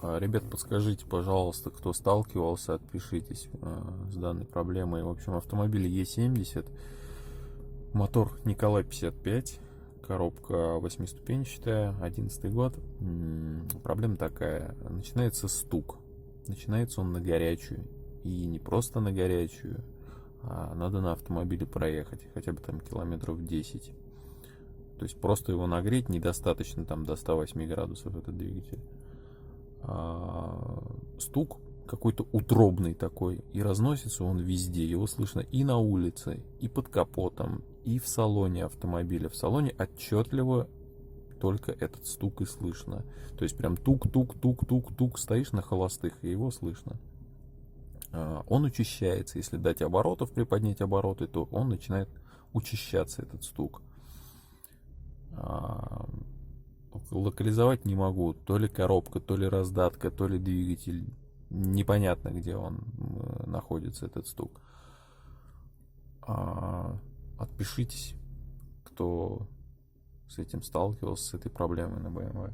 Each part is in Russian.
Ребят, подскажите, пожалуйста, кто сталкивался, отпишитесь с данной проблемой. В общем, автомобиль Е70, мотор Николай 55, коробка 8-ступенчатая, 11 год. Проблема такая, начинается стук. Начинается он на горячую. И не просто на горячую, а надо на автомобиле проехать, хотя бы там километров 10. То есть просто его нагреть недостаточно там до 108 градусов этот двигатель. Стук какой-то утробный такой, и разносится он везде, его слышно и на улице, и под капотом, и в салоне автомобиля. В салоне отчетливо только этот стук и слышно. То есть прям тук-тук-тук-тук-тук, стоишь на холостых, и его слышно. Он учащается, если дать оборотов, приподнять обороты, то он начинает учащаться, этот стук. Локализовать не могу, то ли коробка, то ли раздатка, то ли двигатель. Непонятно, где он находится, этот стук. Отпишитесь, кто с этим сталкивался, с этой проблемой на BMW.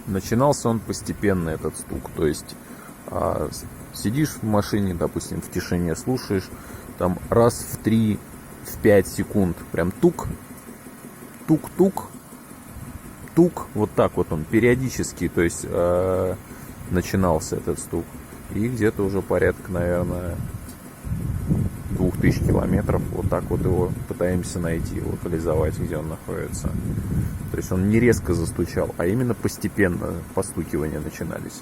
Начинался он постепенно, этот стук. То есть сидишь в машине, допустим, в тишине, слушаешь, там раз в 3-5 секунд прям тук, тук-тук, тук, вот так вот он периодически, то есть начинался этот стук. И где-то уже порядка, наверное, 2000 километров, вот так вот его пытаемся найти, локализовать, где он находится. То есть он не резко застучал, а именно постепенно постукивания начинались.